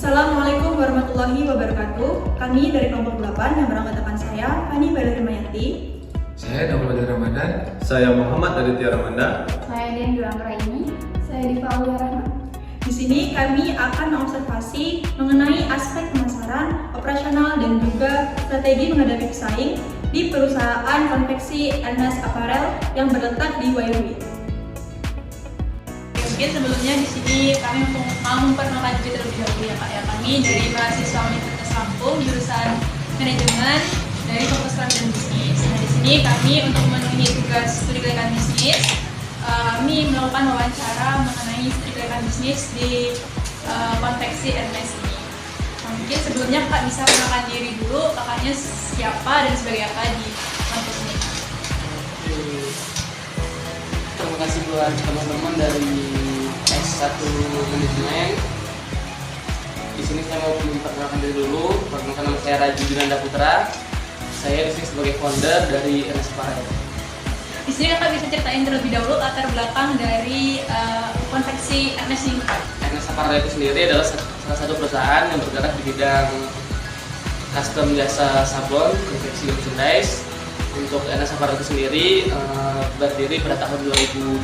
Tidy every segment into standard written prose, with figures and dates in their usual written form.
Assalamualaikum warahmatullahi wabarakatuh. Kami dari kelompok 8 yang beranggotakan saya, Fani Balarimayati. Saya Daul Badri Ramadan. Saya Muhammad Aditya Ramanda. Saya Dian Anggraini. Saya Diva Aulia Rahman. Di sini kami akan mengobservasi mengenai aspek pemasaran, operasional, dan juga strategi menghadapi pesaing di perusahaan konveksi Ernest Apparel yang terletak di Wairui. Mungkin sebelumnya di sini kami mau memperkenalkan diri terlebih dahulu ya Kak. Kami dari mahasiswa Universitas Lampung jurusan manajemen dari Fakultas Kelantan Bisnis. Nah, di sini kami untuk memenuhi tugas studi kelayakan bisnis, kami melakukan wawancara mengenai studi kelayakan bisnis di konveksi Ernest ini. Nah, mungkin sebelumnya Kak bisa perkenalkan diri dulu, kakaknya siapa dan sebagai apa di kampus ini. Terima kasih buat teman-teman dari S1 Manajemen. Di sini saya mau memperkenalkan diri dulu. Perkenalkan nama saya Raji Junanda Putra. Saya di sini sebagai founder dari Ernest Apparel. Di sini Kakak bisa ceritain terlebih dahulu latar belakang dari konveksi Ernest ini. Ernest Apparel itu sendiri adalah salah satu perusahaan yang bergerak di bidang custom jasa sablon, konveksi merchandise. Untuk Ernest Apparel itu sendiri berdiri pada tahun 2021,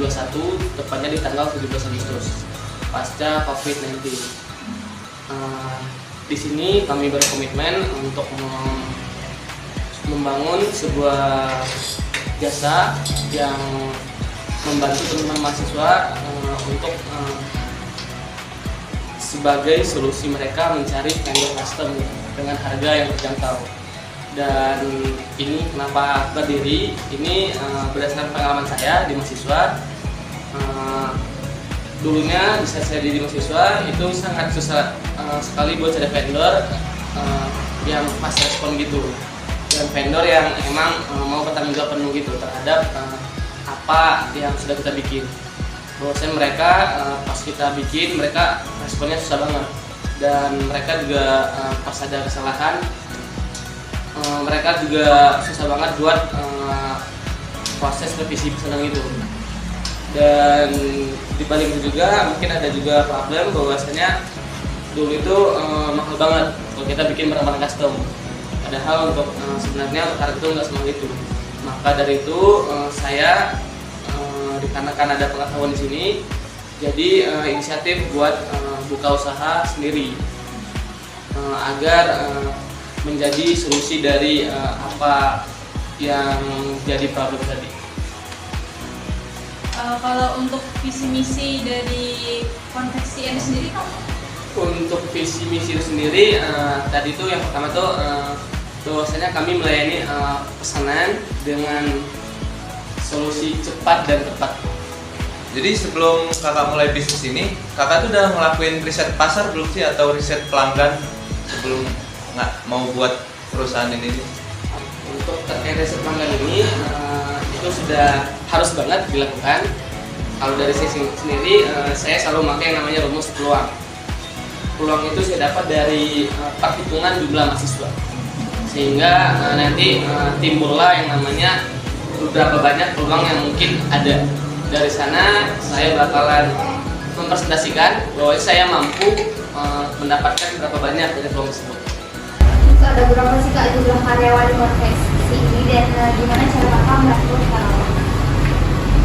tepatnya di tanggal 17 Agustus pasca COVID-19. Di sini kami berkomitmen untuk membangun sebuah jasa yang membantu teman-teman mahasiswa untuk sebagai solusi mereka mencari vendor custom dengan harga yang terjangkau. Dan ini kenapa berdiri, ini berdasarkan pengalaman saya di mahasiswa. Dulunya di saat saya di mahasiswa itu sangat susah sekali buat cari vendor yang pas respon gitu, dan vendor yang emang mau bertanggung jawab penuh gitu terhadap apa yang sudah kita bikin. Bahwasanya mereka pas kita bikin, mereka responnya susah banget, dan mereka juga pas ada kesalahan mereka juga susah banget buat proses revisi pesanan itu. Dan dibalik itu juga mungkin ada juga problem bahwasanya dulu itu mahal banget kalau kita bikin barang-barang custom, padahal untuk sebenarnya harga itu nggak semahal itu. Maka dari itu saya dikarenakan ada pengetahuan di sini, jadi inisiatif buat buka usaha sendiri agar menjadi solusi dari apa yang jadi problem tadi. Kalau untuk visi misi dari konveksi Ernest sendiri kan? Untuk visi misi itu sendiri tadi itu yang pertama tuh bahwasanya kami melayani pesanan dengan solusi cepat dan tepat. Jadi sebelum kakak mulai bisnis ini, kakak tuh udah ngelakuin riset pasar belum sih, atau riset pelanggan sebelum nggak mau buat perusahaan ini? Untuk terkait riset pelanggan ini itu sudah harus banget dilakukan. Kalau dari saya sendiri, saya selalu memakai yang namanya rumus peluang. Peluang itu saya dapat dari perhitungan jumlah mahasiswa, sehingga nanti timbullah yang namanya beberapa banyak peluang yang mungkin ada. Dari sana saya bakalan mempresentasikan bahwa saya mampu mendapatkan berapa banyak dari peluang tersebut. Ada berapa sih Kak jumlah karyawan di konveksi ini, dan gimana cara Kakak merekrut karyawan?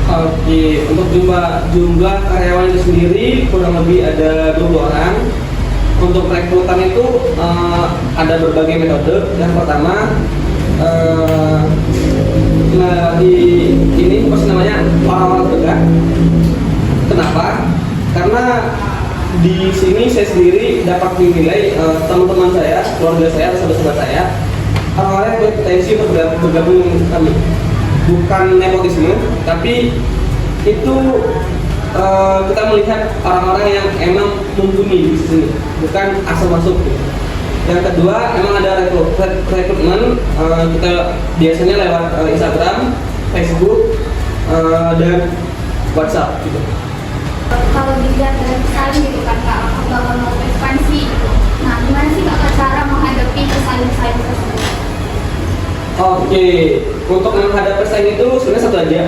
Oke, untuk jumlah karyawan itu sendiri kurang lebih ada 20 orang. Untuk rekrutan itu ada berbagai metode. Yang pertama ini pasti namanya orang-orang terdekat. Kenapa? Karena di sini saya sendiri dapat menilai teman-teman saya, keluarga saya, sahabat-sahabat saya, orang-orang yang berpotensi untuk bergabung dengan kami. Bukan nepotisme, tapi itu kita melihat orang-orang yang emang mumpuni di sini, bukan asal masuk. Yang kedua, emang ada rekrutmen, kita biasanya lewat Instagram, Facebook, dan WhatsApp gitu. Kalau dilihat dari pesaing gitu kan Kak, bakal mau ekspansi gitu. Nah, gimana sih Kakak cara menghadapi pesaing-pesaing tersebut? Oke, untuk menghadapi pesaing itu sebenarnya satu aja.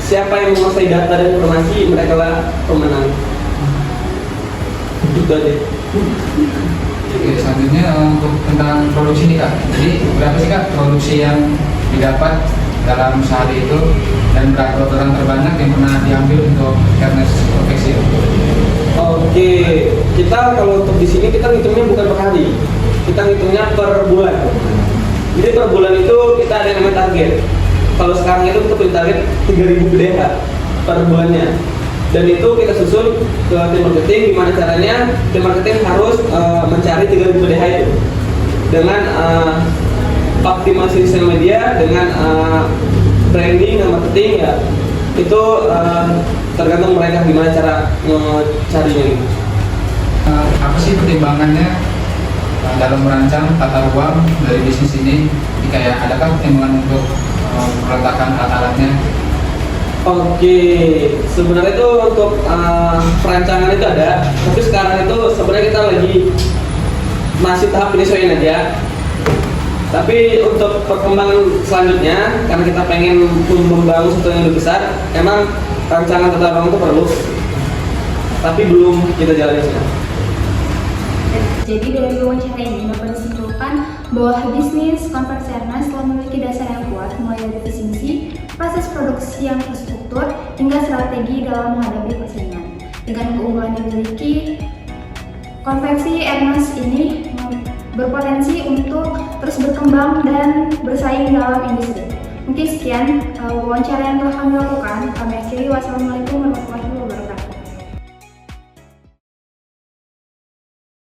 Siapa yang menguasai data dan informasi, mereka lah pemenang. Itu aja. Oke, selanjutnya untuk tentang produksi nih Kak. Jadi berapa sih Kak produksi yang didapat dalam sehari itu dan berapa orang terbanyak yang pernah diambil untuk Ernest konveksi? Oke, kita kalau untuk di sini kita ngitungnya bukan per hari, kita ngitungnya per bulan. Jadi per bulan itu kita ada yang namanya target. Kalau sekarang itu kita punya target 3.000 BDH per bulannya. Dan itu kita susun ke tim marketing, gimana caranya tim marketing harus mencari 3.000 BDH itu dengan optimasi sosial media, dengan branding dan marketing ya. Itu tergantung mereka gimana cara mencarinya. Apa sih pertimbangannya dalam merancang tata ruang dari bisnis ini? Kayak adakah pertimbangan untuk perletakan alat-alatnya? Oke, sebenarnya itu untuk perancangan itu ada, tapi sekarang itu sebenarnya kita lagi masih tahap penyesuaian aja. Tapi untuk perkembangan selanjutnya, karena kita pengen membangun sesuatu yang lebih besar, emang rancangan tata ruang itu perlu, tapi belum kita jalani sekarang. Jadi dari wawancara ini dapat disimpulkan bahwa bisnis konveksi Ernest telah memiliki dasar yang kuat mulai dari visi misi, proses produksi yang terstruktur, hingga strategi dalam menghadapi persaingan. Dengan keunggulan yang dimiliki, konveksi Ernest ini berpotensi untuk terus berkembang dan bersaing dalam industri. Mungkin sekian wawancara yang telah kami lakukan. Kami akhiri. Wassalamualaikum warahmatullahi wabarakatuh.